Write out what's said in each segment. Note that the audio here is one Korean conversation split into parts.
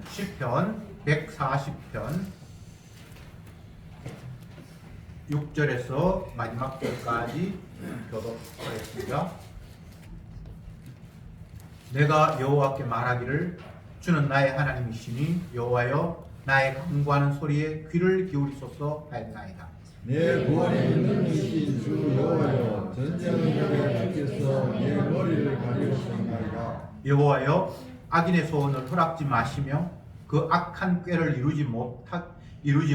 시편 140편 6절에서 마지막 절까지 교독하겠습니다. 내가 여호와께 말하기를 주는 나의 하나님이시니 여호와여 나의 간구하는 소리에 귀를 기울이소서 하였나이다. 내 구원의 능력이신 주 여호와여 전쟁의 날에 주께서 내 머리를 가리우셨나이다. 여호와여 악인의 소원을 허락지 마시며 그 악한 꾀를 이루지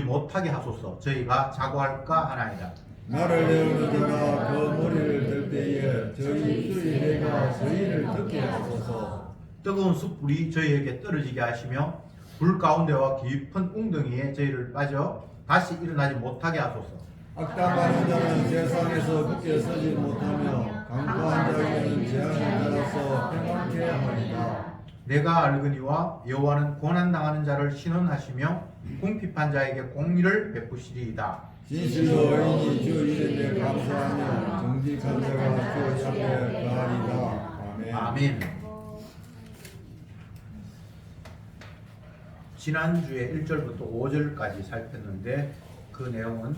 못하게 하소서. 저희가 자고할까 하나이다. 나를 내어는 자가 그 머리를 들 때에 저희 입술이 내가 저희를 듣게 하소서. 뜨거운 숯불이 저희에게 떨어지게 하시며 불 가운데와 깊은 웅덩이에 저희를 빠져 다시 일어나지 못하게 하소서. 악당하는 자는 세상에서 굳게 서지 못하며 강구한 자에게는 재앙이 따라서 평안케 하리라. 내가 알거니와 여호와는 고난당하는 자를 신원하시며 궁핍한 자에게 공의를 베푸시리이다. 진실로 의인이 주 이름에 감사하며 정직한 자가 주 앞에 가리라. 아멘. 아멘. 지난주에 1절부터 5절까지 살폈는데 그 내용은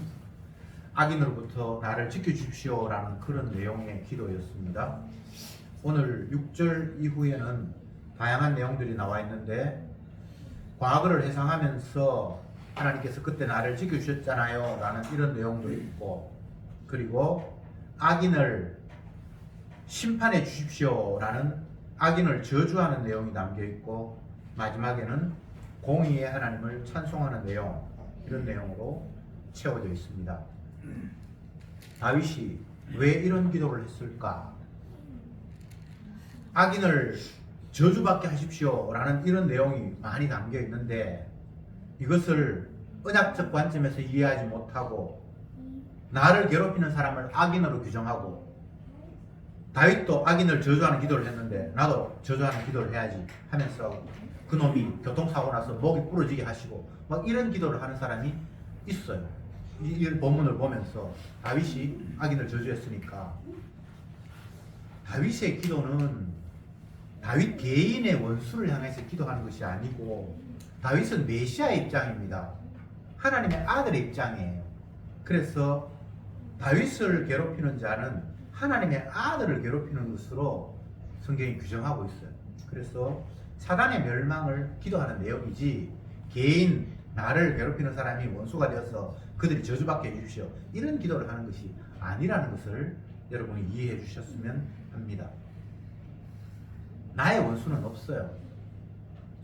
악인으로부터 나를 지켜주십시오라는 그런 내용의 기도였습니다. 오늘 6절 이후에는 다양한 내용들이 나와 있는데 과거를 회상하면서 하나님께서 그때 나를 지켜주셨잖아요 라는 이런 내용도 있고, 그리고 악인을 심판해 주십시오 라는 악인을 저주하는 내용이 담겨 있고, 마지막에는 공의의 하나님을 찬송하는 내용, 이런 내용으로 채워져 있습니다. 다윗이 왜 이런 기도를 했을까? 악인을 저주받게 하십시오 라는 이런 내용이 많이 담겨 있는데, 이것을 언약적 관점에서 이해하지 못하고 나를 괴롭히는 사람을 악인으로 규정하고, 다윗도 악인을 저주하는 기도를 했는데 나도 저주하는 기도를 해야지 하면서 그놈이 교통사고 나서 목이 부러지게 하시고 막 이런 기도를 하는 사람이 있어요. 이 본문을 보면서 다윗이 악인을 저주했으니까. 다윗의 기도는 다윗 개인의 원수를 향해서 기도하는 것이 아니고, 다윗은 메시아의 입장입니다. 하나님의 아들의 입장이에요. 그래서 다윗을 괴롭히는 자는 하나님의 아들을 괴롭히는 것으로 성경이 규정하고 있어요. 그래서 사단의 멸망을 기도하는 내용이지, 개인 나를 괴롭히는 사람이 원수가 되어서 그들이 저주받게 해주십시오 이런 기도를 하는 것이 아니라는 것을 여러분이 이해해 주셨으면 합니다. 나의 원수는 없어요.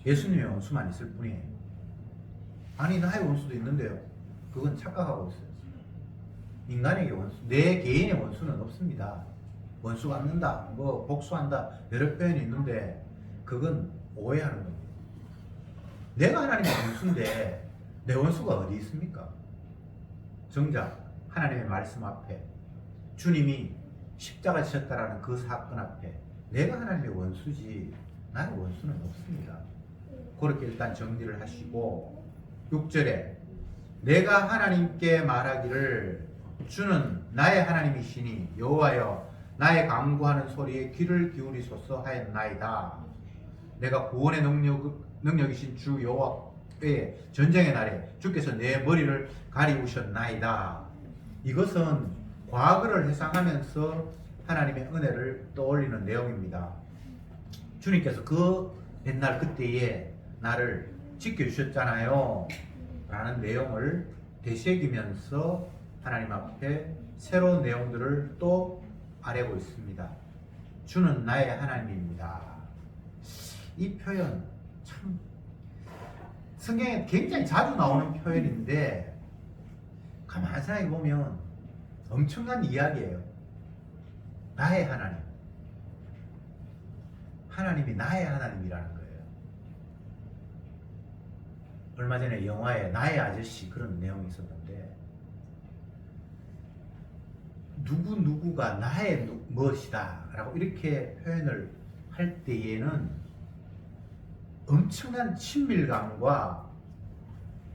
예수님의 원수만 있을 뿐이에요. 아니 나의 원수도 있는데요. 그건 착각하고 있어요. 인간에게 원수, 내 개인의 원수는 없습니다. 원수 갚는다, 뭐 복수한다, 여러 표현이 있는데 그건 오해하는 겁니다. 내가 하나님의 원수인데 내 원수가 어디 있습니까? 정작 하나님의 말씀 앞에, 주님이 십자가 지셨다라는 그 사건 앞에 내가 하나님의 원수지 나의 원수는 없습니다. 그렇게 일단 정리를 하시고, 6절에 내가 하나님께 말하기를 주는 나의 하나님이시니 여호와여 나의 간구하는 소리에 귀를 기울이소서 하였나이다. 내가 구원의 능력이신 주 여호와의 전쟁의 날에 주께서 내 머리를 가리우셨나이다. 이것은 과거를 회상하면서 하나님의 은혜를 떠올리는 내용입니다. 주님께서 그 옛날 그때에 나를 지켜주셨잖아요 라는 내용을 되새기면서 하나님 앞에 새로운 내용들을 또 아뢰고 있습니다. 주는 나의 하나님입니다. 이 표현 참 성경에 굉장히 자주 나오는 표현인데 가만히 생각해 보면 엄청난 이야기예요. 나의 하나님, 하나님이 나의 하나님이라는 거예요. 얼마 전에 영화에 나의 아저씨 그런 내용이 있었는데, 누구누구가 나의 무엇이다 라고 이렇게 표현을 할 때에는 엄청난 친밀감과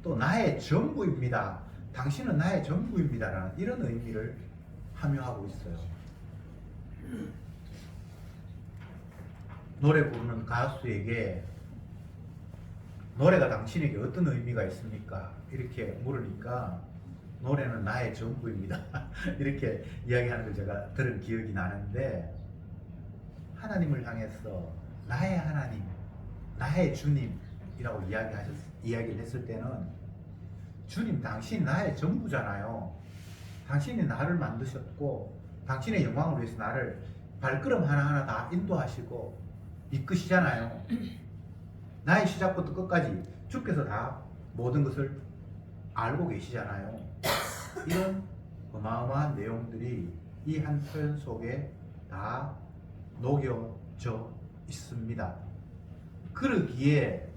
또 나의 전부입니다, 당신은 나의 전부입니다 라는 이런 의미를 함유하고 있어요. 노래 부르는 가수에게 노래가 당신에게 어떤 의미가 있습니까? 이렇게 물으니까 노래는 나의 전부입니다. 이렇게 이야기하는 걸 제가 들은 기억이 나는데, 하나님을 향해서 나의 하나님, 나의 주님이라고 이야기를 했을 때는, 주님, 당신이 나의 전부잖아요. 당신이 나를 만드셨고 당신의 영광을 위해서 나를 발걸음 하나하나 다 인도하시고 이끄시잖아요. 나의 시작부터 끝까지 주께서 다 모든 것을 알고 계시잖아요. 이런 어마어마한 내용들이 이 한 표현 속에 다 녹여져 있습니다. 그러기에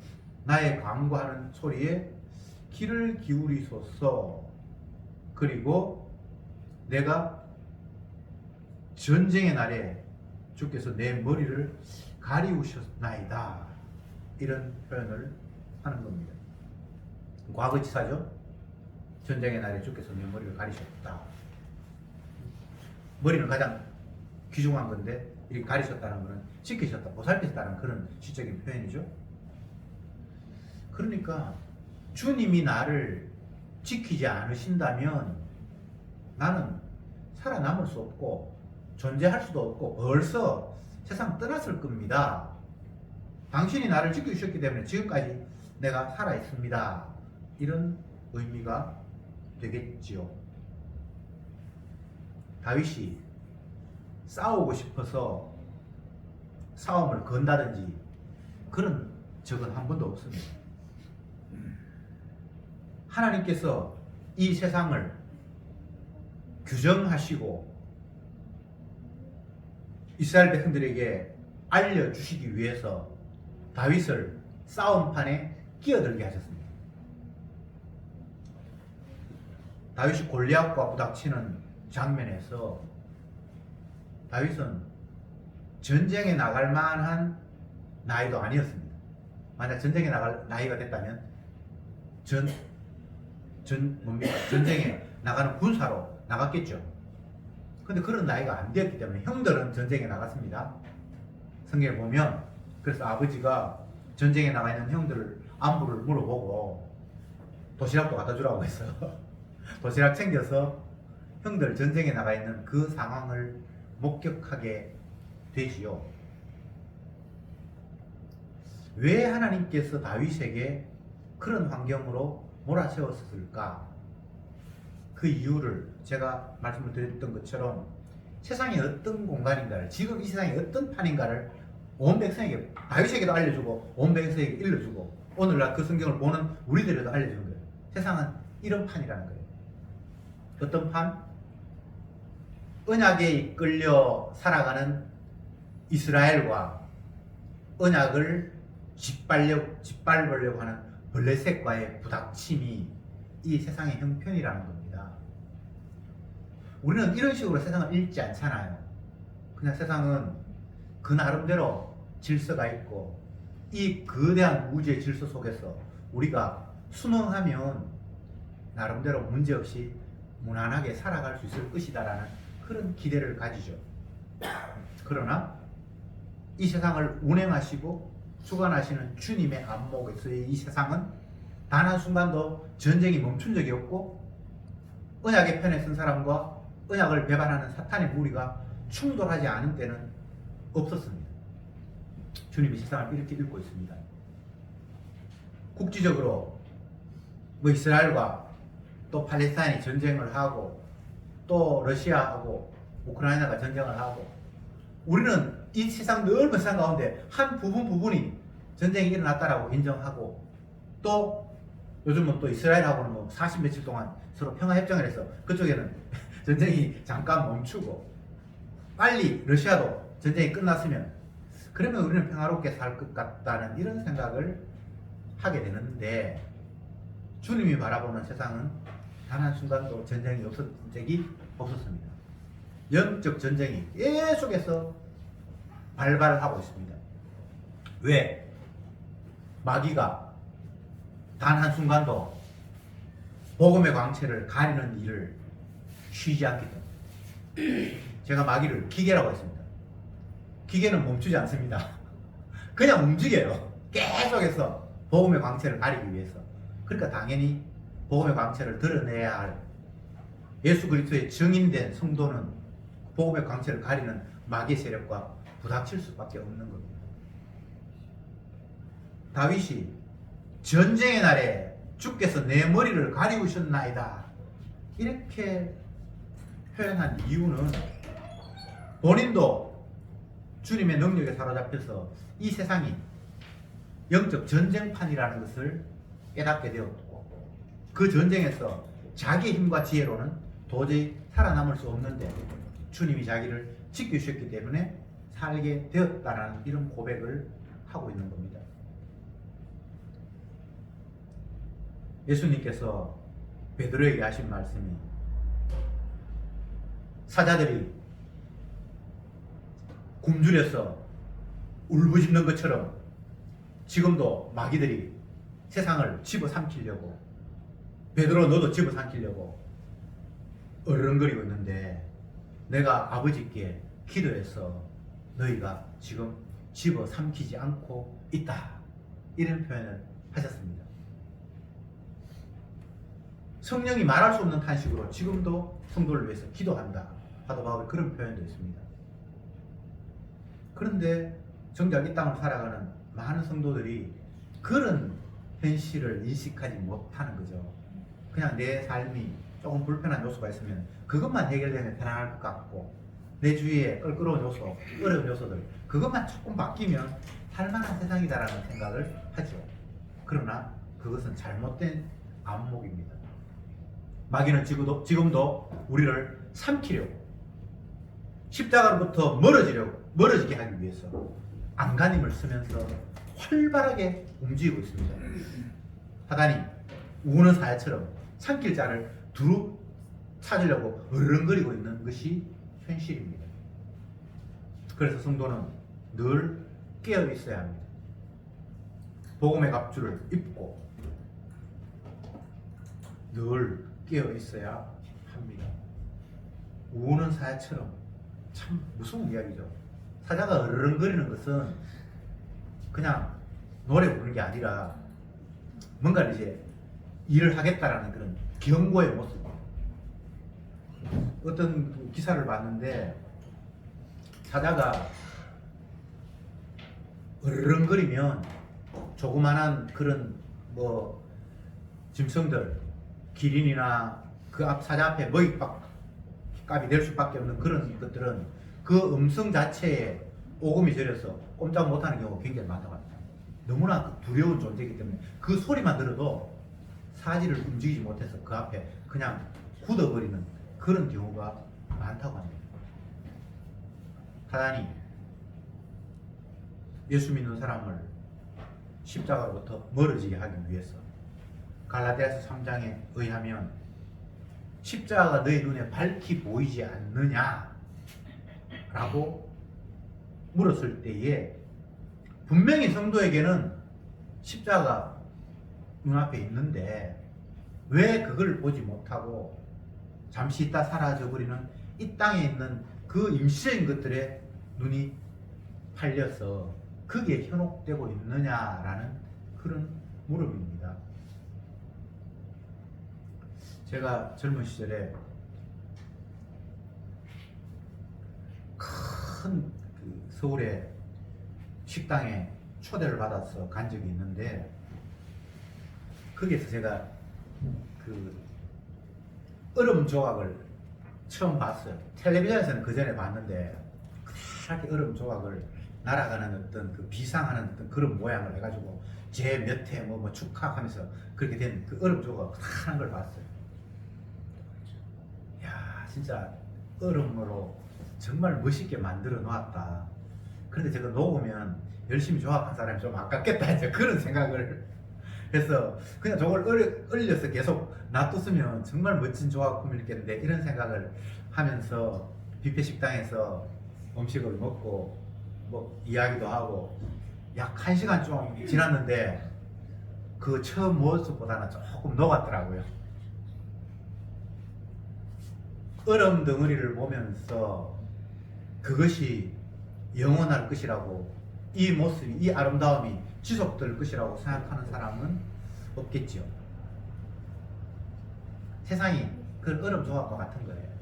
나의 간구하는 소리에 귀를 기울이소서. 그리고 내가 전쟁의 날에 주께서 내 머리를 가리우셨나이다. 이런 표현을 하는 겁니다. 과거치사죠. 전쟁의 날에 주께서 내 머리를 가리셨다. 머리는 가장 귀중한 건데 이렇게 가리셨다는 것은 지키셨다, 보살피셨다는 그런 시적인 표현이죠. 그러니까 주님이 나를 지키지 않으신다면 나는 살아남을 수 없고 존재할 수도 없고 벌써 세상 떠났을 겁니다. 당신이 나를 지켜주셨기 때문에 지금까지 내가 살아있습니다. 이런 의미가 되겠지요. 다윗이 싸우고 싶어서 싸움을 건다든지 그런 적은 한 번도 없습니다. 하나님께서 이 세상을 규정하시고 이스라엘 백성들에게 알려주시기 위해서 다윗을 싸움판에 끼어들게 하셨습니다. 다윗이 골리앗과 부닥치는 장면에서 다윗은 전쟁에 나갈 만한 나이도 아니었습니다. 만약 전쟁에 나갈 나이가 됐다면 전쟁에 나가는 군사로 나갔겠죠. 근데 그런 나이가 안 되었기 때문에 형들은 전쟁에 나갔습니다. 성경에 보면 그래서 아버지가 전쟁에 나가 있는 형들 안부를 물어보고 도시락도 갖다 주라고 했어요. 도시락 챙겨서 형들 전쟁에 나가 있는 그 상황을 목격하게 되지요. 왜 하나님께서 다윗에게 그런 환경으로 몰아세웠을까? 그 이유를 제가 말씀을 드렸던 것처럼 세상이 어떤 공간인가를, 지금 이 세상이 어떤 판인가를 온 백성에게, 다윗에게도 알려주고 온 백성에게 일러주고 오늘날 그 성경을 보는 우리들에도 알려주는 거예요. 세상은 이런 판이라는 거예요. 어떤 판? 언약에 이끌려 살아가는 이스라엘과 언약을 짓밟으려고 하는 블레셋과의 부닥침이 이 세상의 형편이라는 겁니다. 우리는 이런 식으로 세상을 읽지 않잖아요. 그냥 세상은 그 나름대로 질서가 있고 이 거대한 우주의 질서 속에서 우리가 순응하면 나름대로 문제없이 무난하게 살아갈 수 있을 것이다라는 그런 기대를 가지죠. 그러나 이 세상을 운행하시고 주관하시는 주님의 안목에서의 이 세상은 단 한순간도 전쟁이 멈춘 적이 없고 언약의 편에 선 사람과 언약을 배반하는 사탄의 무리가 충돌하지 않은 때는 없었습니다. 주님이 세상을 이렇게 읽고 있습니다. 국지적으로 이스라엘과 또 팔레스타인이 전쟁을 하고 또 러시아하고 우크라이나가 전쟁을 하고 우리는 이 세상 넓은 세상 가운데 한 부분이 전쟁이 일어났다라고 인정하고 또 요즘은 또 이스라엘하고는 뭐 40 며칠 동안 서로 평화협정을 해서 그쪽에는 전쟁이 잠깐 멈추고 빨리 러시아도 전쟁이 끝났으면 그러면 우리는 평화롭게 살 것 같다는 이런 생각을 하게 되는데 주님이 바라보는 세상은 단 한순간도 전쟁이 없었던 적이 없었습니다. 영적 전쟁이 계속해서 발발하고 있습니다. 왜? 마귀가 단 한순간도 복음의 광채를 가리는 일을 쉬지 않기 때문에 제가 마귀를 기계라고 했습니다. 기계는 멈추지 않습니다. 그냥 움직여요. 계속해서 복음의 광채를 가리기 위해서. 그러니까 당연히 복음의 광채를 드러내야 할 예수 그리스도의 증인된 성도는 복음의 광채를 가리는 마귀의 세력과 부닥칠 수밖에 없는 겁니다. 다윗이 전쟁의 날에 주께서 내 머리를 가리우셨나이다 이렇게 표현한 이유는 본인도 주님의 능력에 사로잡혀서 이 세상이 영적 전쟁판이라는 것을 깨닫게 되었고, 그 전쟁에서 자기의 힘과 지혜로는 도저히 살아남을 수 없는데 주님이 자기를 지켜주셨기 때문에 살게 되었다는 이런 고백을 하고 있는 겁니다. 예수님께서 베드로에게 하신 말씀이, 사자들이 굶주려서 울부짖는 것처럼 지금도 마귀들이 세상을 집어삼키려고, 베드로 너도 집어삼키려고 어른거리고 있는데 내가 아버지께 기도해서 너희가 지금 집어삼키지 않고 있다 이런 표현을 하셨습니다. 성령이 말할 수 없는 탄식으로 지금도 성도를 위해서 기도한다 사도 바울의 그런 표현도 있습니다. 그런데 정작 이 땅을 살아가는 많은 성도들이 그런 현실을 인식하지 못하는 거죠. 그냥 내 삶이 조금 불편한 요소가 있으면 그것만 해결되면 편안할 것 같고, 내 주위에 껄끄러운 요소, 어려운 요소들 그것만 조금 바뀌면 살만한 세상이다라는 생각을 하죠. 그러나 그것은 잘못된 안목입니다. 마귀는 지금도 우리를 삼키려고, 십자가로부터 멀어지게 하기 위해서 안간힘을 쓰면서 활발하게 움직이고 있습니다. 사단이 우는 사자처럼 삼킬 자를 두루 찾으려고 어른거리고 있는 것이 현실입니다. 그래서 성도는 늘 깨어 있어야 합니다. 복음의 갑주를 입고 늘 깨어 있어야 합니다. 우는 사자처럼, 참 무서운 이야기죠. 사자가 어른거리는 것은 그냥 노래 부르는 게 아니라 뭔가 이제 일을 하겠다라는 그런 경고의 모습. 어떤 기사를 봤는데 사자가 어른거리면 조그만한 그런 짐승들, 기린이나 그 앞 사자 앞에 먹이값이 될 수밖에 없는 그런 것들은 그 음성 자체에 오금이 저려서 꼼짝 못하는 경우가 굉장히 많다고 합니다. 너무나 두려운 존재이기 때문에 그 소리만 들어도 사지를 움직이지 못해서 그 앞에 그냥 굳어버리는 그런 경우가 많다고 합니다. 사단이 예수 믿는 사람을 십자가로부터 멀어지게 하기 위해서 갈라디아서 3장에 의하면 십자가가 너희 눈에 밝히 보이지 않느냐 라고 물었을 때에 분명히 성도에게는 십자가가 눈앞에 있는데 왜 그걸 보지 못하고 잠시 있다 사라져버리는 이 땅에 있는 그 임시적인 것들에 눈이 팔려서 그게 현혹되고 있느냐라는 그런 물음입니다. 제가 젊은 시절에 큰 서울의 식당에 초대를 받아서 간 적이 있는데, 거기에서 제가 그 얼음 조각을 처음 봤어요. 텔레비전에서는 그 전에 봤는데 그렇게 얼음 조각을 날아가는 어떤 그 비상하는 어떤 그런 모양을 해가지고 제 몇 회 뭐 축하하면서 그렇게 된 그 얼음 조각 하는 걸 봤어요. 야, 진짜 얼음으로 정말 멋있게 만들어 놓았다. 그런데 제가 녹으면 열심히 조합한 사람이 좀 아깝겠다 이제 그런 생각을 해서 그냥 저걸 얼려서 계속 놔뒀으면 정말 멋진 조합 꾸밀겠는데 이런 생각을 하면서 뷔페 식당에서 음식을 먹고 뭐 이야기도 하고 약 1시간 좀 지났는데 그 처음 모습보다는 조금 녹았더라고요. 얼음 덩어리를 보면서 그것이 영원할 것이라고, 이 모습이, 이 아름다움이 지속될 것이라고 생각하는 사람은 없겠죠. 세상이 그 얼음 조각과 같은 거예요.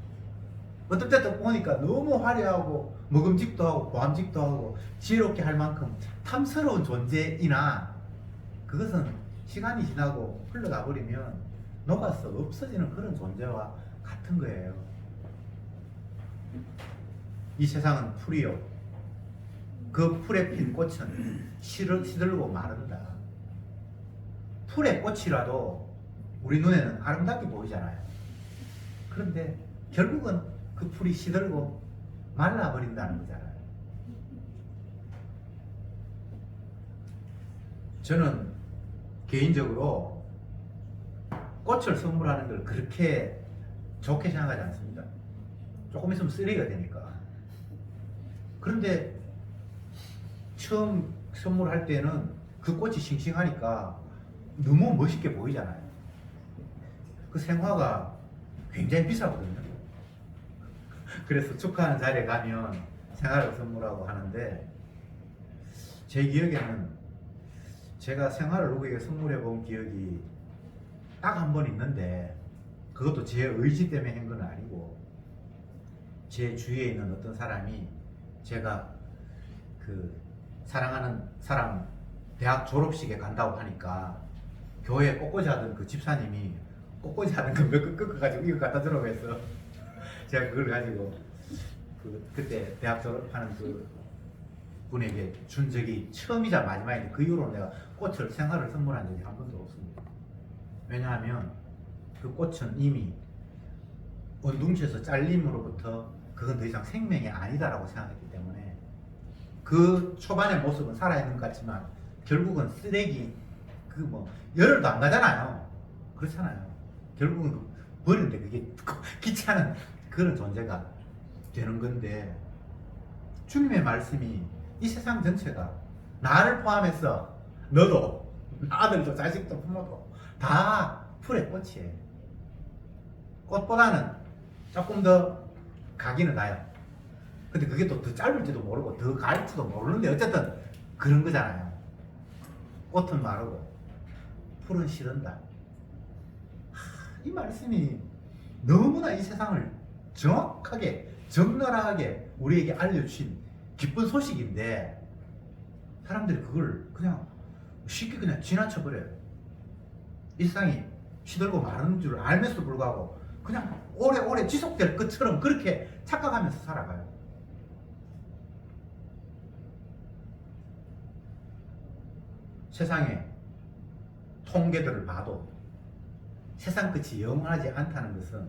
어떨 때도 보니까 너무 화려하고 먹음직도 하고 보암직도 하고 지혜롭게 할 만큼 탐스러운 존재이나 그것은 시간이 지나고 흘러가 버리면 녹아서 없어지는 그런 존재와 같은 거예요. 이 세상은 풀이요. 그 풀에 핀 꽃은 시들고 마른다. 풀의 꽃이라도 우리 눈에는 아름답게 보이잖아요. 그런데 결국은 그 풀이 시들고 말라버린다는 거잖아요. 저는 개인적으로 꽃을 선물하는 걸 그렇게 좋게 생각하지 않습니다. 조금 있으면 쓰레기가 되니까. 그런데 처음 선물할 때는 그 꽃이 싱싱하니까 너무 멋있게 보이잖아요. 그 생화가 굉장히 비싸거든요. 그래서 축하하는 자리에 가면 생화를 선물하고 하는데, 제 기억에는 제가 생화를 누구에게 선물해 본 기억이 딱 한 번 있는데, 그것도 제 의지 때문에 한 건 아니고, 제 주위에 있는 어떤 사람이 제가 그 사랑하는 사람 대학 졸업식에 간다고 하니까 교회 꽃꽂이 하던 그 집사님이 꽃꽂이 하던 거 몇 개 꺾어가지고 이거 갖다 주라고 해서 제가 그걸 가지고 그때 대학 졸업하는 그 분에게 준 적이 처음이자 마지막인데, 그 이후로 내가 꽃을 생화를 선물한 적이 한 번도 없습니다. 왜냐하면 그 꽃은 이미 원둥치에서 잘림으로부터 그건 더 이상 생명이 아니다라고 생각했기 때문에, 그 초반의 모습은 살아있는 것 같지만 결국은 쓰레기, 그 뭐 열흘도 안 가잖아요. 그렇잖아요. 결국은 버리는데 그게 귀찮은 그런 존재가 되는 건데, 주님의 말씀이 이 세상 전체가 나를 포함해서 너도 아들도 자식도 부모도 다 풀의 꽃이에요. 꽃보다는 조금 더 가기는 나요. 근데 그게 또 더 짧을지도 모르고 더 갈지도 모르는데 어쨌든 그런 거잖아요. 꽃은 마르고 풀은 시든다. 이 말씀이 너무나 이 세상을 정확하게 적나라하게 우리에게 알려주신 기쁜 소식인데, 사람들이 그걸 그냥 쉽게 그냥 지나쳐버려요. 이 세상이 시들고 마르는 줄 알면서도 불구하고 그냥 오래오래 지속될 것처럼 그렇게 착각하면서 살아가요. 세상에 통계들을 봐도 세상 끝이 영원하지 않다는 것은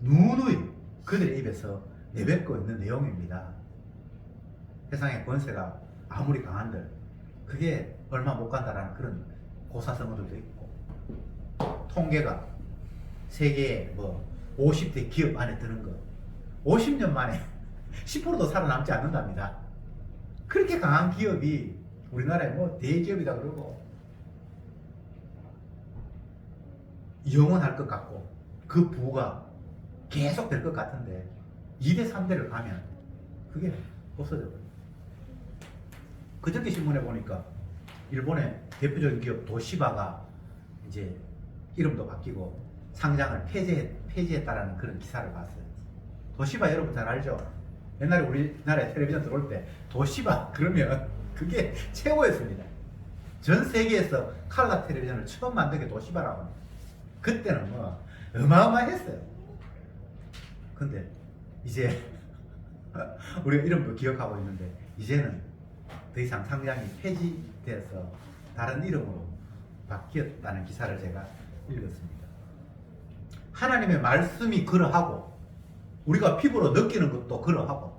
누누이 그들의 입에서 내뱉고 있는 내용입니다. 세상의 권세가 아무리 강한들 그게 얼마 못 간다라는 그런 고사성어들도 있고, 통계가 세계에 뭐 50대 기업 안에 드는 거 50년 만에 10%도 살아남지 않는답니다. 그렇게 강한 기업이 우리나라에 뭐 대기업이다 그러고 영원할 것 같고 그 부가 계속 될 것 같은데 2대 3대를 가면 그게 없어져 버려요. 그저께 신문에 보니까 일본의 대표적인 기업 도시바가 이제 이름도 바뀌고 상장을 폐지했다라는 그런 기사를 봤어요. 도시바 여러분 잘 알죠? 옛날에 우리나라에 텔레비전 들어올 때 도시바 그러면 그게 최고였습니다. 전 세계에서 칼라 텔레비전을 처음 만든 게 도시바라고 합니다. 그때는 뭐 어마어마했어요. 근데 이제 우리가 이름도 기억하고 있는데 이제는 더 이상 상장이 폐지돼서 다른 이름으로 바뀌었다는 기사를 제가 읽었습니다. 하나님의 말씀이 그러하고 우리가 피부로 느끼는 것도 그러하고,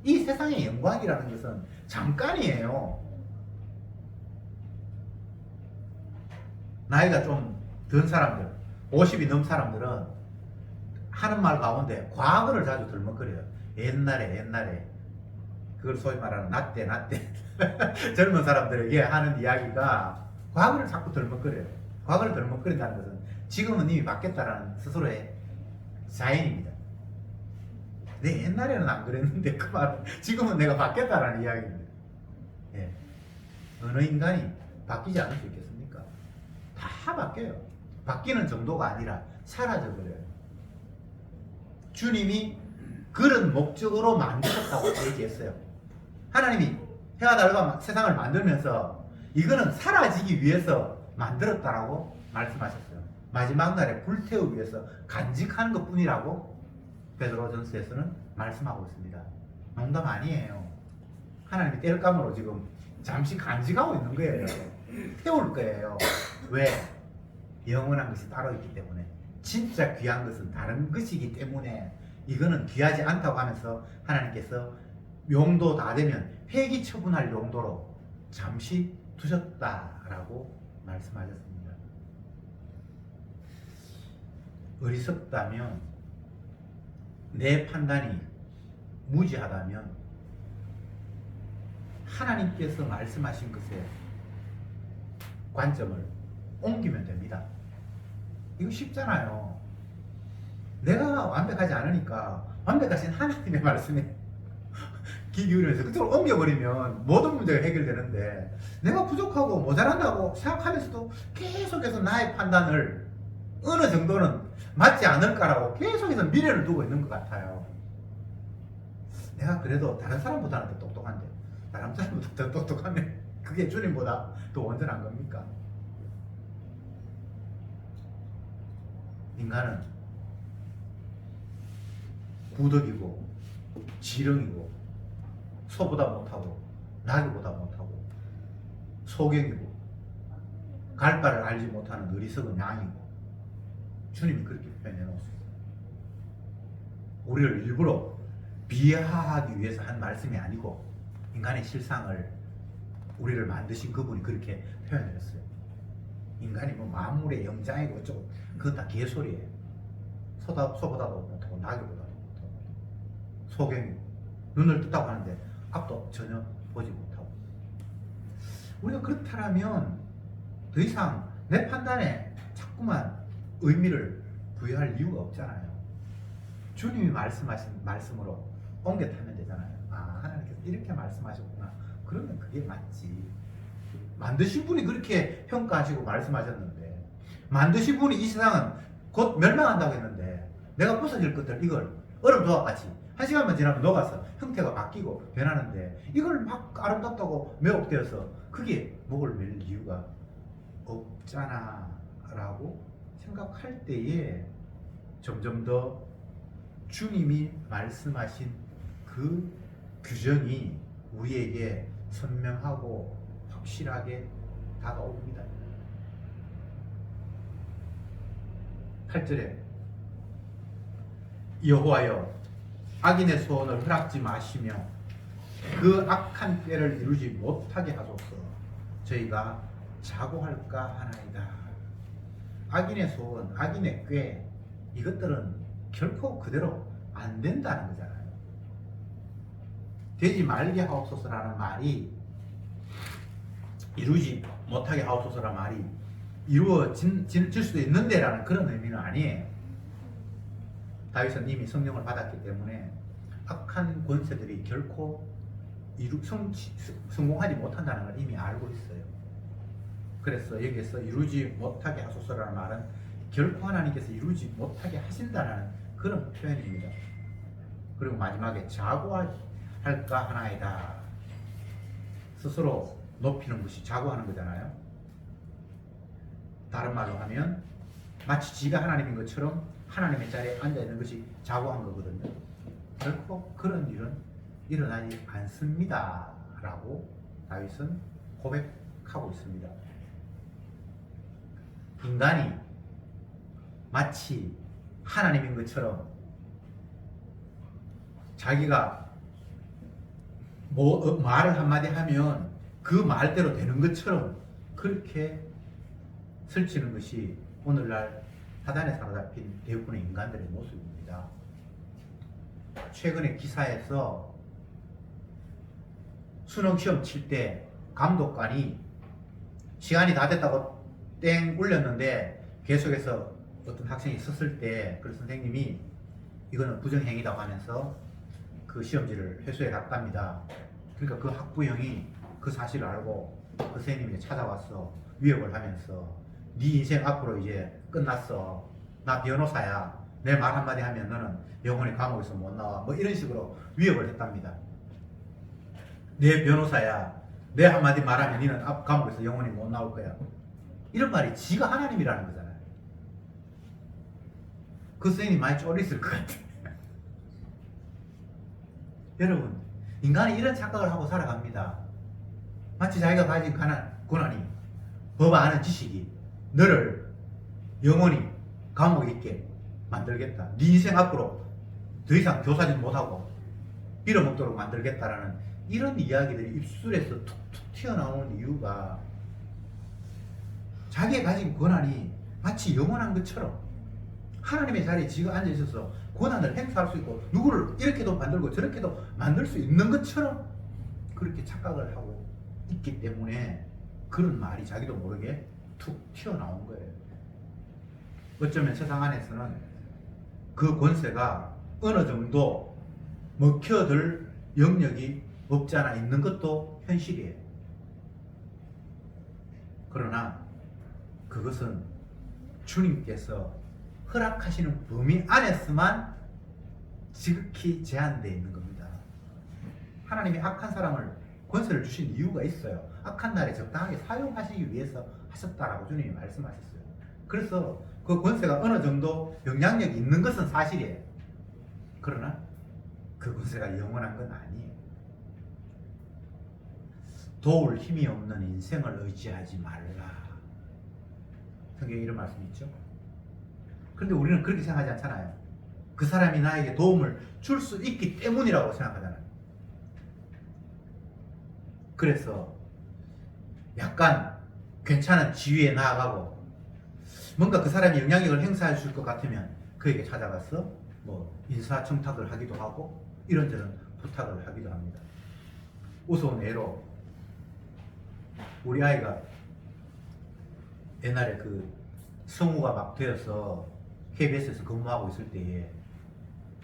이 세상의 영광이라는 것은 잠깐이에요. 나이가 좀 든 사람들, 50이 넘은 사람들은 하는 말 가운데 과거를 자주 들먹거려요. 옛날에 그걸 소위 말하는 나때 젊은 사람들에게 하는 이야기가 과거를 자꾸 들먹거려요. 과거를 들먹거린다는 것은 지금은 이미 바뀌었다라는 스스로의 자인입니다. 내 옛날에는 안 그랬는데 그 말은 지금은 내가 바뀌었다라는 이야기입니다. 예. 어느 인간이 바뀌지 않을 수 있겠습니까? 다 바뀌어요. 바뀌는 정도가 아니라 사라져버려요. 주님이 그런 목적으로 만드셨다고 얘기했어요. 하나님이 해와 달과 세상을 만들면서 이거는 사라지기 위해서 만들었다라고 말씀하셨어요. 마지막 날에 불태우기 위해서 간직하는 것 뿐이라고 베드로전서에서는 말씀하고 있습니다. 농담 아니에요. 하나님이 땔감으로 지금 잠시 간직하고 있는 거예요. 태울 거예요. 왜? 영원한 것이 따로 있기 때문에. 진짜 귀한 것은 다른 것이기 때문에 이거는 귀하지 않다고 하면서 하나님께서 용도 다 되면 폐기 처분할 용도로 잠시 두셨다라고 말씀하셨습니다. 어리석다면, 내 판단이 무지하다면 하나님께서 말씀하신 것에 관점을 옮기면 됩니다. 이거 쉽잖아요. 내가 완벽하지 않으니까 완벽하신 하나님의 말씀에 귀 기울이면서 그쪽으로 옮겨버리면 모든 문제가 해결되는데, 내가 부족하고 모자란다고 생각하면서도 계속해서 나의 판단을 어느 정도는 맞지 않을까라고 계속해서 미래를 두고 있는 것 같아요. 내가 그래도 다른 사람보다는 더 똑똑한데, 다른 사람보다 더 똑똑하면 그게 주님보다 더 온전한 겁니까? 인간은 구덕이고 지렁이고 소보다 못하고 나귀보다 못하고 소경이고 갈 바를 알지 못하는 어리석은 양이고, 주님이 그렇게 표현해 놓으셨어요. 우리를 일부러 비하하기 위해서 한 말씀이 아니고 인간의 실상을, 우리를 만드신 그분이 그렇게 표현했어요. 인간이 뭐 만물의 영장이고 어쩌고, 그건 다 개소리예요. 소보다도 못하고 나귀보다도 못하고 소경이고 눈을 떴다고 하는데 앞도 전혀 보지 못하고. 우리가 그렇다면 더 이상 내 판단에 자꾸만 의미를 부여할 이유가 없잖아요. 주님이 말씀하신 말씀으로 옮겨 타면 되잖아요. 아, 하나님께서 이렇게 말씀하셨구나. 그러면 그게 맞지. 만드신 분이 그렇게 평가하시고 말씀하셨는데, 만드신 분이 이 세상은 곧 멸망한다고 했는데, 내가 부서질 것들 이걸 얼음 조각 같이 한 시간만 지나면 녹아서 형태가 바뀌고 변하는데, 이걸 막 아름답다고 매혹되어서 그게 목을 맬 이유가 없잖아 라고 생각할 때에 점점 더 주님이 말씀하신 그 규정이 우리에게 선명하고 확실하게 다가옵니다. 8절에 여호와여, 악인의 소원을 허락지 마시며 그 악한 꾀를 이루지 못하게 하소서. 저희가 자고할까 하나이다. 악인의 소원, 악인의 꾀, 이것들은 결코 그대로 안 된다는 거잖아요. 되지 말게 하옵소서라는 말이, 이루지 못하게 하옵소서라는 말이 이루어질 수도 있는데 라는 그런 의미는 아니에요. 다윗은 이미 성령을 받았기 때문에 악한 권세들이 결코 성공하지 못한다는 걸 이미 알고 있어요. 그래서 여기에서 이루지 못하게 하소서라는 말은 결코 하나님께서 이루지 못하게 하신다는 그런 표현입니다. 그리고 마지막에 자고할까 하나이다. 스스로 높이는 것이 자고하는 거잖아요. 다른 말로 하면 마치 지가 하나님인 것처럼 하나님의 자리에 앉아있는 것이 자고한 거거든요. 결코 그런 일은 일어나지 않습니다 라고 다윗은 고백하고 있습니다. 인간이 마치 하나님인 것처럼 자기가 말을 한마디 하면 그 말대로 되는 것처럼 그렇게 설치는 것이 오늘날 사단에 사로잡힌 대부분의 인간들의 모습입니다. 최근에 기사에서 수능 시험 칠 때 감독관이 시간이 다 됐다고 땡 울렸는데 계속해서 어떤 학생이 썼을 때 그 선생님이 이거는 부정행위라고 하면서 그 시험지를 회수해 갔답니다. 그러니까 그 학부형이 그 사실을 알고 그 선생님이 찾아왔어. 위협을 하면서 네 인생 앞으로 이제 끝났어. 나 변호사야. 내 말 한마디 하면 너는 영원히 감옥에서 못 나와. 뭐 이런 식으로 위협을 했답니다. 내 변호사야. 내 한마디 말하면 너는 앞 감옥에서 영원히 못 나올 거야. 이런 말이 지가 하나님이라는 거잖아요. 그 선생님이 많이 쫄렸을 것 같아. 여러분, 인간이 이런 착각을 하고 살아갑니다. 마치 자기가 가진 고난이, 법 아는 지식이 너를 영원히 감옥에 있게 만들겠다. 네 인생 앞으로 더 이상 교사짓 못하고 빌어먹도록 만들겠다라는 이런 이야기들이 입술에서 툭툭 튀어나오는 이유가 자기가 가진 고난이 마치 영원한 것처럼 하나님의 자리에 지가 앉아 있어서 고난을 행사할 수 있고 누구를 이렇게도 만들고 저렇게도 만들 수 있는 것처럼 그렇게 착각을 하고 있기 때문에 그런 말이 자기도 모르게 툭 튀어나온 거예요. 어쩌면 세상 안에서는 그 권세가 어느 정도 먹혀들 영역이 없지 않아 있는 것도 현실이에요. 그러나 그것은 주님께서 허락하시는 범위 안에서만 지극히 제한되어 있는 겁니다. 하나님이 악한 사람을 권세를 주신 이유가 있어요. 악한 날에 적당하게 사용하시기 위해서 하셨다라고 주님이 말씀하셨어요. 그래서 그 권세가 어느 정도 영향력이 있는 것은 사실이에요. 그러나 그 권세가 영원한 건 아니에요. 도울 힘이 없는 인생을 의지하지 말라. 성경에 이런 말씀이 있죠. 그런데 우리는 그렇게 생각하지 않잖아요. 그 사람이 나에게 도움을 줄 수 있기 때문이라고 생각하잖아요. 그래서 약간 괜찮은 지위에 나아가고 뭔가 그 사람이 영향력을 행사해 줄 것 같으면 그에게 찾아가서 뭐 인사청탁을 하기도 하고 이런저런 부탁을 하기도 합니다. 우스운 예로 우리 아이가 옛날에 그 성우가 막 되어서 KBS에서 근무하고 있을 때에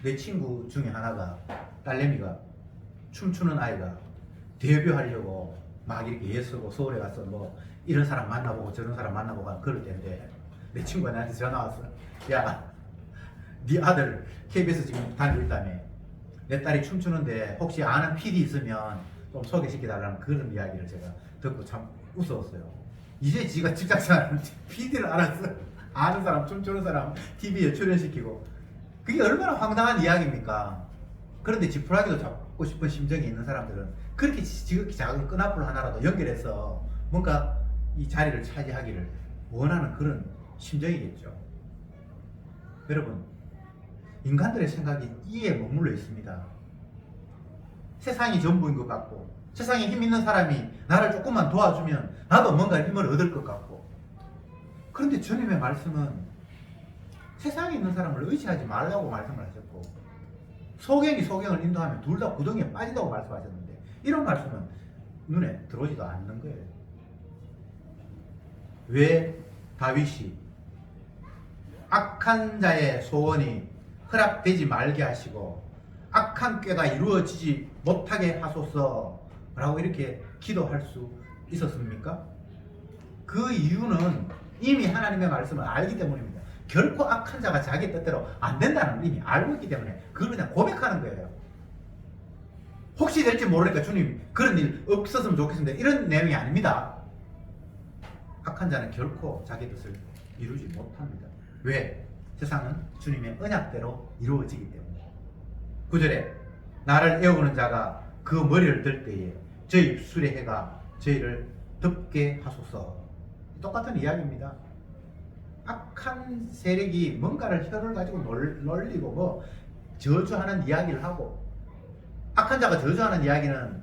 내 친구 중에 하나가 딸내미가 춤추는 아이가 데뷔하려고 막 이렇게 애쓰고 서울에 가서 뭐 이런 사람 만나보고 저런 사람 만나보고 그럴 때인데 내 친구가 나한테 전화 왔어. 야, 네 아들 KBS 지금 다니고 있다며. 내 딸이 춤추는데 혹시 아는 PD 있으면 좀 소개시켜달라는 그런 이야기를 제가 듣고 참 웃었어요. 이제 지가 직장생활 PD를 알았어. 아는 사람, 춤추는 사람 TV에 출연시키고 그게 얼마나 황당한 이야기입니까? 그런데 지푸라기도 잡고 싶은 심정이 있는 사람들은 그렇게 지극히 작은 끈앞을 하나라도 연결해서 뭔가 이 자리를 차지하기를 원하는 그런 심정이겠죠. 여러분, 인간들의 생각이 이에 머물러 있습니다. 세상이 전부인 것 같고 세상에 힘 있는 사람이 나를 조금만 도와주면 나도 뭔가 힘을 얻을 것 같고, 그런데 주님의 말씀은 세상에 있는 사람을 의지하지 말라고 말씀을 하셨고 소경이 소경을 인도하면 둘 다 구덩이에 빠진다고 말씀하셨는데 이런 말씀은 눈에 들어오지도 않는 거예요. 왜 다윗이 악한 자의 소원이 허락되지 말게 하시고 악한 꾀가 이루어지지 못하게 하소서라고 이렇게 기도할 수 있었습니까? 그 이유는 이미 하나님의 말씀을 알기 때문입니다. 결코 악한 자가 자기 뜻대로 안 된다는 걸 이미 알고 있기 때문에 그걸 그냥 고백하는 거예요. 혹시 될지 모르니까 주님 그런 일 없었으면 좋겠는데 이런 내용이 아닙니다. 악한 자는 결코 자기 뜻을 이루지 못합니다. 왜? 세상은 주님의 언약대로 이루어지기 때문에. 9절에 나를 애우는 자가 그 머리를 들 때에 저 입술의 해가 저희를 덮게 하소서. 똑같은 이야기입니다. 악한 세력이 뭔가를 혀를 가지고 놀리고 뭐 저주하는 이야기를 하고, 악한 자가 저주하는 이야기는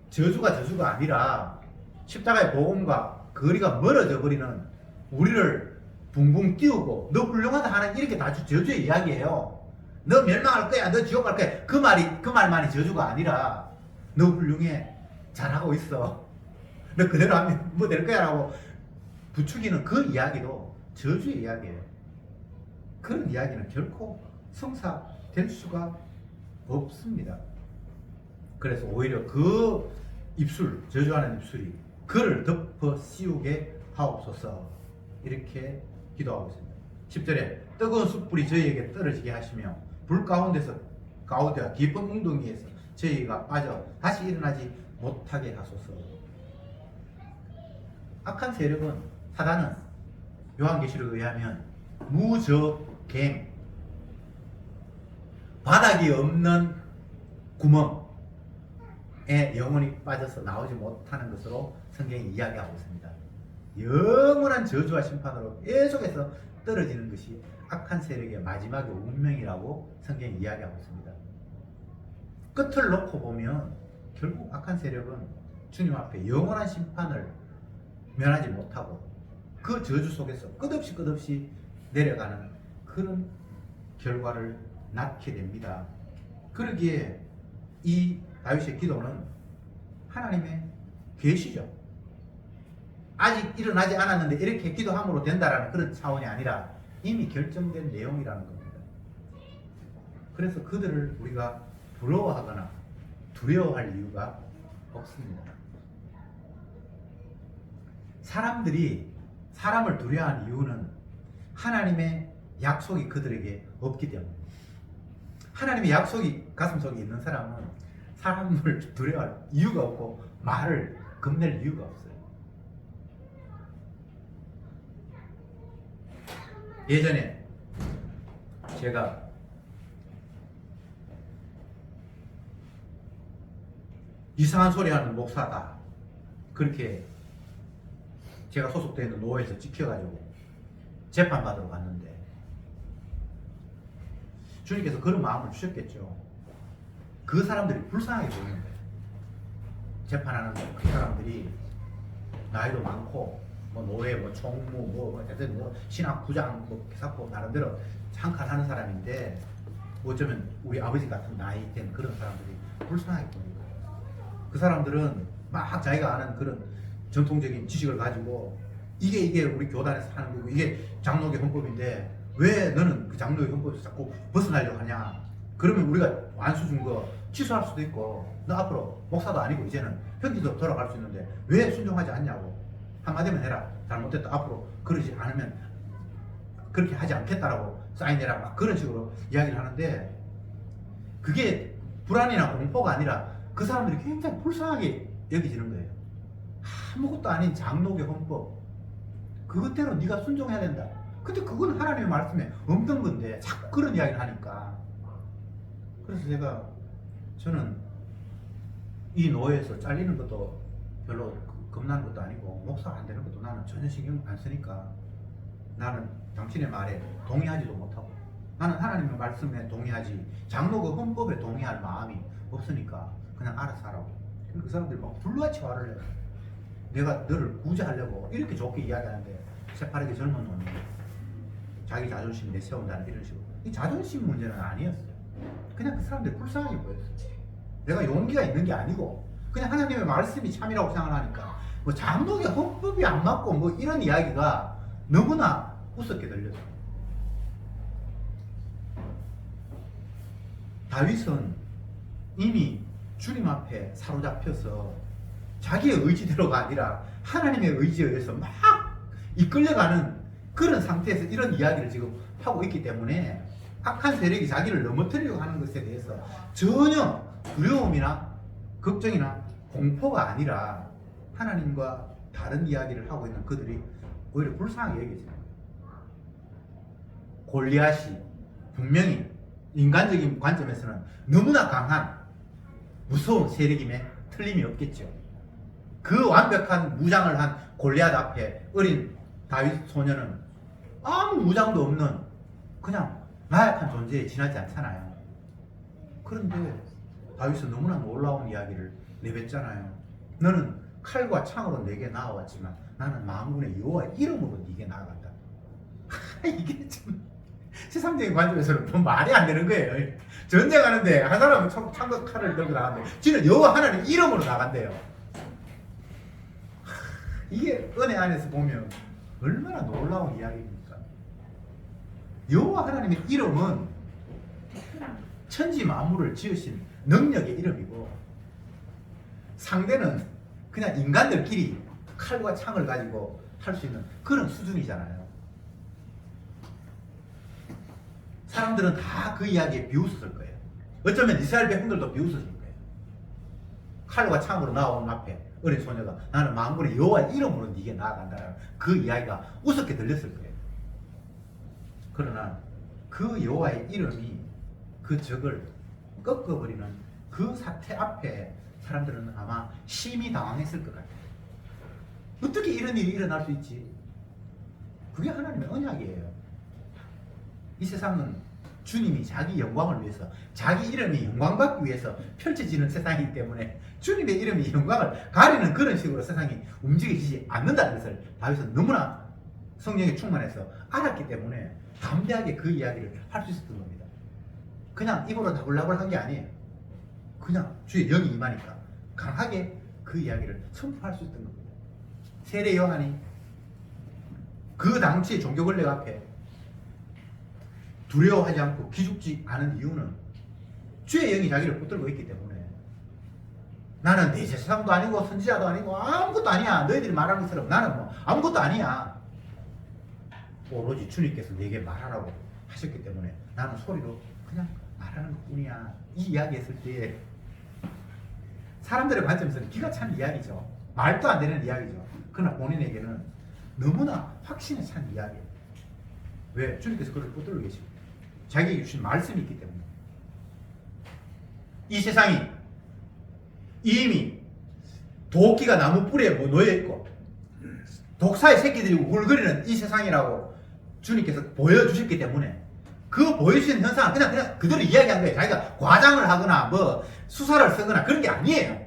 저주가 아니라 십자가의 복음과 거리가 멀어져 버리는 우리를 붕붕 띄우고 너 훌륭하다 하는 이렇게 다 저주의 이야기예요. 너 멸망할 거야, 너 지옥 갈 거야, 그 말만이 저주가 아니라 너 훌륭해, 잘하고 있어, 너 그대로 하면 뭐 될 거야 라고 부추기는 그 이야기도 저주의 이야기예요. 그런 이야기는 결코 성사될 수가 없습니다. 그래서 오히려 그 입술, 저주하는 입술이 그를 덮어 씌우게 하옵소서. 이렇게 기도하고 있습니다. 10절에 뜨거운 숯불이 저희에게 떨어지게 하시며 불 가운데와 깊은 웅덩이에서 저희가 빠져 다시 일어나지 못하게 하소서. 악한 세력은, 사단은 요한계시록에 의하면 무저갱, 바닥이 없는 구멍에 영혼이 빠져서 나오지 못하는 것으로 성경이 이야기하고 있습니다. 영원한 저주와 심판으로 계속해서 떨어지는 것이 악한 세력의 마지막의 운명이라고 성경이 이야기하고 있습니다. 끝을 놓고 보면 결국 악한 세력은 주님 앞에 영원한 심판을 면하지 못하고 그 저주 속에서 끝없이 내려가는 그런 결과를 낳게 됩니다. 그러기에 이 다윗의 기도는 하나님의 계시죠. 아직 일어나지 않았는데 이렇게 기도함으로 된다라는 그런 차원이 아니라 이미 결정된 내용이라는 겁니다. 그래서 그들을 우리가 부러워하거나 두려워할 이유가 없습니다. 사람들이 사람을 두려워하는 이유는 하나님의 약속이 그들에게 없기 때문입니다. 하나님의 약속이 가슴속에 있는 사람은 사람을 두려워할 이유가 없고 말을 겁낼 이유가 없어요. 예전에 제가 이상한 소리 하는 목사다, 그렇게 제가 소속되어 있는 노회에서 찍혀가지고 재판받으러 갔는데 주님께서 그런 마음을 주셨겠죠. 그 사람들이 불쌍하게 보이는 거예요. 재판하는 그 사람들이 나이도 많고 뭐 노회, 뭐 총무, 뭐 신학 부장, 뭐 기사코 나름대로 한 칸 하는 사람인데 어쩌면 우리 아버지 같은 나이 된 그런 사람들이 불쌍하게 보이는 거예요. 그 사람들은 막 자기가 아는 그런 전통적인 지식을 가지고 이게 우리 교단에서 하는 거고 이게 장로교 헌법인데 왜 너는 그 장로교 헌법에서 자꾸 벗어나려고 하냐. 그러면 우리가 안수 준 거 취소할 수도 있고 너 앞으로 목사도 아니고 이제는 현지도 돌아갈 수 있는데 왜 순종하지 않냐고. 한마디만 해라. 잘못됐다. 앞으로 그러지 않으면 그렇게 하지 않겠다라고 사인해라. 막 그런 식으로 이야기를 하는데 그게 불안이나 공포가 아니라 그 사람들이 굉장히 불쌍하게 여겨지는 거예요. 아무것도 아닌 장로교 헌법 그것대로 네가 순종해야 된다. 근데 그건 하나님의 말씀에 없는 건데 자꾸 그런 이야기를 하니까. 그래서 저는 이 노예에서 잘리는 것도 별로 겁나는 것도 아니고 목사가 안 되는 것도 나는 전혀 신경 안 쓰니까 나는 당신의 말에 동의하지도 못하고 나는 하나님의 말씀에 동의하지 장로교 헌법에 동의할 마음이 없으니까 그냥 알아서 하라고. 그 사람들이 막 불같이 화를 내요. 내가 너를 구제하려고 이렇게 좋게 이야기하는데 새파랗게 젊은 놈이 자기 자존심 내세운다는 이런 식으로. 이 자존심 문제는 아니었어요. 그냥 그 사람들이 불쌍하게 보였어요. 내가 용기가 있는 게 아니고 그냥 하나님의 말씀이 참이라고 생각하니까 뭐 장로교 헌법이 안 맞고 뭐 이런 이야기가 너무나 우습게 들려서. 다윗은 이미 주님 앞에 사로잡혀서 자기의 의지대로가 아니라 하나님의 의지에 의해서 막 이끌려가는 그런 상태에서 이런 이야기를 지금 하고 있기 때문에 악한 세력이 자기를 넘어뜨리려고 하는 것에 대해서 전혀 두려움이나 걱정이나 공포가 아니라 하나님과 다른 이야기를 하고 있는 그들이 오히려 불쌍하게 여겨지는 거예요. 골리앗이 분명히 인간적인 관점에서는 너무나 강한 무서운 세력임에 틀림이 없겠죠. 그 완벽한 무장을 한 골리앗 앞에 어린 다윗 소녀는 아무 무장도 없는 그냥 나약한 존재에 지나지 않잖아요. 그런데 다윗은 너무나 놀라운 이야기를 내뱉잖아요. 너는 칼과 창으로 내게 나아왔지만 나는 만군의 여호와의 이름으로 네게 나아간다. 이게 참 세상적인 관점에서는 좀 말이 안 되는 거예요. 전쟁하는데 한 사람은 창과 칼을 들고 나가는데 지는 여호와 하나님 이름으로 나간대요. 이게 은혜 안에서 보면 얼마나 놀라운 이야기입니까? 여호와 하나님의 이름은 천지 만물을 지으신 능력의 이름이고 상대는 그냥 인간들끼리 칼과 창을 가지고 할 수 있는 그런 수준이잖아요. 사람들은 다 그 이야기에 비웃었을 거예요. 어쩌면 이스라엘 백성들도 비웃었을 거예요. 칼과 창으로 나오는 앞에 어린 소녀가 나는 만군의 여호와의 이름으로 네게 나아간다는 그 이야기가 우습게 들렸을 거예요. 그러나 그 여호와의 이름이 그 적을 꺾어버리는 그 사태 앞에 사람들은 아마 심히 당황했을 것 같아요. 어떻게 이런 일이 일어날 수 있지? 그게 하나님의 언약이에요. 이 세상은 주님이 자기 영광을 위해서, 자기 이름이 영광받기 위해서 펼쳐지는 세상이기 때문에 주님의 이름이 영광을 가리는 그런 식으로 세상이 움직이지 않는다는 것을 다윗은 너무나 성령에 충만해서 알았기 때문에 담대하게 그 이야기를 할 수 있었던 겁니다. 그냥 입으로 다블라블 한 게 아니에요. 그냥 주의 영이 임하니까 강하게 그 이야기를 선포할 수 있었던 겁니다. 세례 요한이 그 당시의 종교 권력 앞에 두려워하지 않고 기죽지 않은 이유는 주의 영이 자기를 붙들고 있기 때문에 나는 내 제사장도 아니고 선지자도 아니고 아무것도 아니야. 너희들이 말하는 것처럼 나는 뭐 아무것도 아니야. 오로지 주님께서 내게 말하라고 하셨기 때문에 나는 소리로 그냥 말하는 것뿐이야. 이 이야기 했을 때 사람들의 관점에서는 기가 찬 이야기죠. 말도 안 되는 이야기죠. 그러나 본인에게는 너무나 확신에 찬 이야기예요. 왜? 주님께서 그를 붙들고 계시고 자기에게 주신 말씀이 있기 때문에. 이 세상이 이미 도끼가 나무 뿌리에 뭐 놓여있고 독사의 새끼들이 울거리는 이 세상이라고 주님께서 보여주셨기 때문에 그 보여주신 현상을 그냥 그대로 이야기한 거예요. 자기가 과장을 하거나 뭐 수사를 쓰거나 그런 게 아니에요.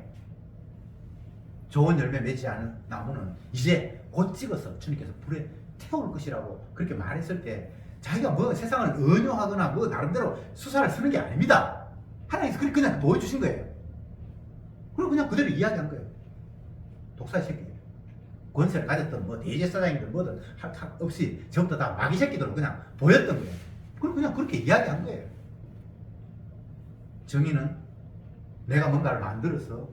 좋은 열매 맺지 않은 나무는 이제 곧 찍어서 주님께서 불에 태울 것이라고 그렇게 말했을 때 자기가 뭐 세상을 은유하거나 뭐 나름대로 수사를 쓰는 게 아닙니다. 하나님께서 그냥 보여주신 거예요. 그리고 그냥 그대로 이야기한 거예요. 독사의 새끼들, 권세를 가졌던 뭐 대제사장이든 뭐든 없이 전부 다 마귀 새끼들로 그냥 보였던 거예요. 그리고 그냥 그렇게 이야기한 거예요. 정의는 내가 뭔가를 만들어서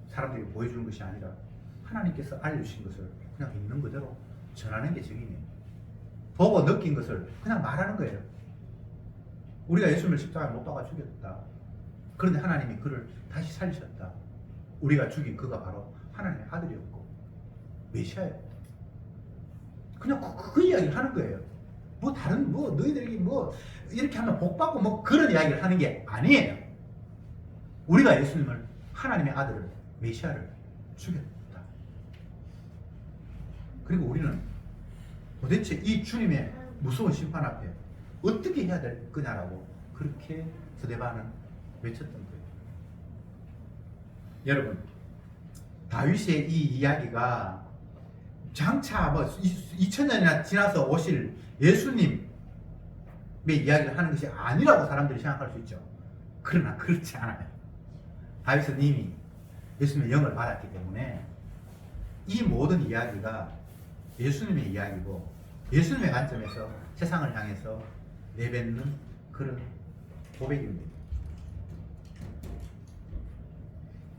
사람들에게 보여주는 것이 아니라 하나님께서 알려주신 것을 그냥 있는 그대로 전하는 게 정의예요. 보고 느낀 것을 그냥 말하는 거예요. 우리가 예수님을 십자가에 못 박아 죽였다. 그런데 하나님이 그를 다시 살리셨다. 우리가 죽인 그가 바로 하나님의 아들이었고 메시아였다. 그냥 그 이야기를 하는 거예요. 뭐 다른 뭐 너희들에게 뭐 이렇게 하면 복 받고 뭐 그런 이야기를 하는 게 아니에요. 우리가 예수님을 하나님의 아들을 메시아를 죽였다. 그리고 우리는 도대체 이 주님의 무서운 심판 앞에 어떻게 해야 될 거냐라고 그렇게 스데반은 외쳤던 거예요. 여러분, 다윗의 이 이야기가 장차 뭐 2000년이나 지나서 오실 예수님의 이야기를 하는 것이 아니라고 사람들이 생각할 수 있죠. 그러나 그렇지 않아요. 다윗은 이미 예수님의 영을 받았기 때문에 이 모든 이야기가 예수님의 이야기고 예수님의 관점에서 세상을 향해서 내뱉는 그런 고백입니다.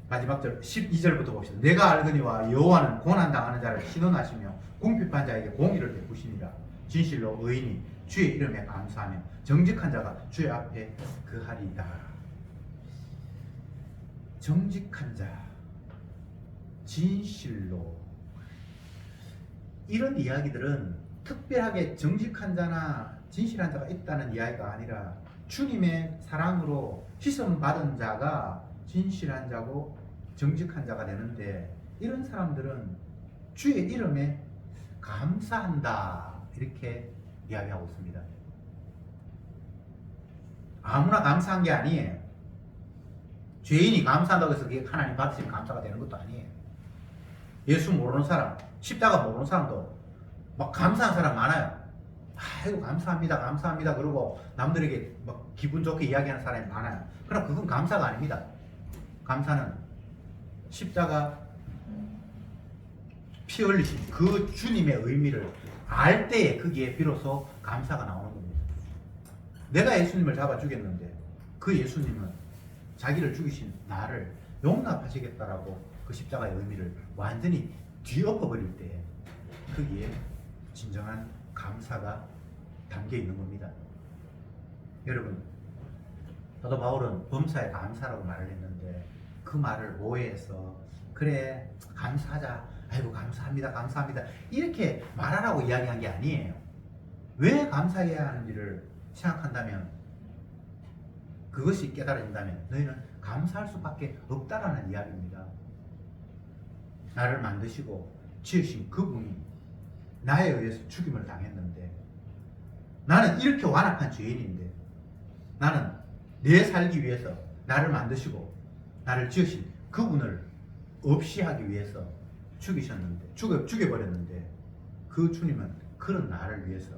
마지막 절 12절부터 봅시다. 내가 알거니와 여호와는 고난당하는 자를 신원하시며 궁핍한 자에게 공의를 베푸시니라. 진실로 의인이 주의 이름에 감사하며 정직한 자가 주의 앞에 거하리이다. 정직한 자, 진실로, 이런 이야기들은 특별하게 정직한 자나 진실한 자가 있다는 이야기가 아니라 주님의 사랑으로 휘som 받은 자가 진실한 자고 정직한 자가 되는데, 이런 사람들은 주의 이름에 감사한다 이렇게 이야기하고 있습니다. 아무나 감사한 게 아니에요. 죄인이 감사한다고 해서 그게 하나님 받으시면 감사가 되는 것도 아니에요. 예수 모르는 사람, 십자가 모르는 사람도 막 감사한 사람 많아요. 아이고 감사합니다 감사합니다 그러고 남들에게 막 기분 좋게 이야기하는 사람이 많아요. 그러나 그건 감사가 아닙니다. 감사는 십자가 피 흘리신 그 주님의 의미를 알 때에 거기에 비로소 감사가 나오는 겁니다. 내가 예수님을 잡아 죽였는데 그 예수님은 자기를 죽이신 나를 용납하시겠다라고 그 십자가의 의미를 완전히 뒤엎어버릴 때 거기에 진정한 감사가 담겨 있는 겁니다. 여러분, 사도 바울은 범사에 감사라고 말을 했는데 그 말을 오해해서 그래 감사하자, 아이고 감사합니다 감사합니다 이렇게 말하라고 이야기한 게 아니에요. 왜 감사해야 하는지를 생각한다면, 그것이 깨달아진다면 너희는 감사할 수밖에 없다라는 이야기입니다. 나를 만드시고 지으신 그분이 나에 의해서 죽임을 당했는데, 나는 이렇게 완악한 죄인인데, 나는 내 살기 위해서 나를 만드시고 나를 지으신 그분을 없이 하기 위해서 죽이셨는데, 죽여버렸는데, 그 주님은 그런 나를 위해서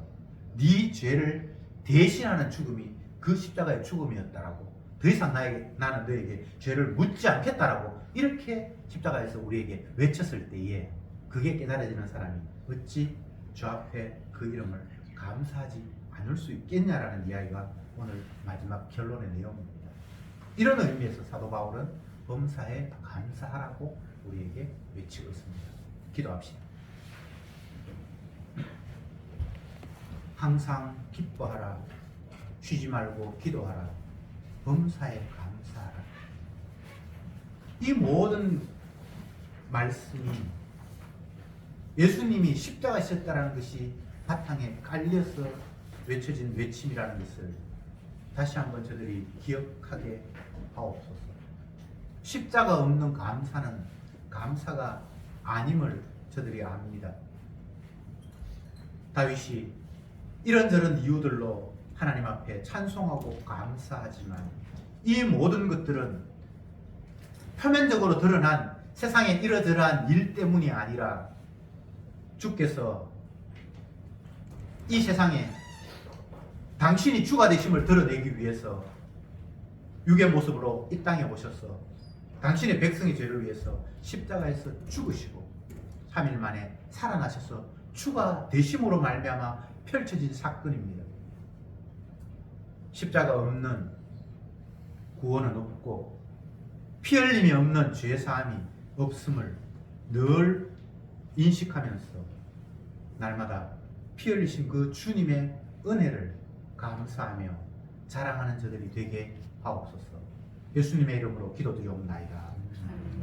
네 죄를 대신하는 죽음이 그 십자가의 죽음이었다라고, 더 이상 나는 너에게 죄를 묻지 않겠다라고 이렇게 십자가에서 우리에게 외쳤을 때에 그게 깨달아지는 사람이 어찌 주 앞에 그 이름을 감사하지 않을 수 있겠냐라는 이야기가 오늘 마지막 결론의 내용입니다. 이런 의미에서 사도 바울은 범사에 감사하라고 우리에게 외치고 있습니다. 기도합시다. 항상 기뻐하라, 쉬지 말고 기도하라, 범사에 감사하라. 이 모든 말씀이 예수님이 십자가 지셨다는 것이 바탕에 깔려서 외쳐진 외침이라는 것을 다시 한번 저들이 기억하게 하옵소서. 십자가 없는 감사는 감사가 아님을 저들이 압니다. 다윗이 이런저런 이유들로 하나님 앞에 찬송하고 감사하지만 이 모든 것들은 표면적으로 드러난 세상에 이러저러한 일 때문이 아니라 주께서 이 세상에 당신이 주가 되심을 드러내기 위해서 육의 모습으로 이 땅에 오셔서 당신의 백성의 죄를 위해서 십자가에서 죽으시고 3일 만에 살아나셔서 주가 되심으로 말미암아 펼쳐진 사건입니다. 십자가 없는 구원은 없고 피 흘림이 없는 죄 사함이 없음을 늘 인식하면서 날마다 피 흘리신 그 주님의 은혜를 감사하며 자랑하는 저들이 되게 하옵소서. 예수님의 이름으로 기도드리옵나이다.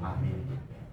아멘.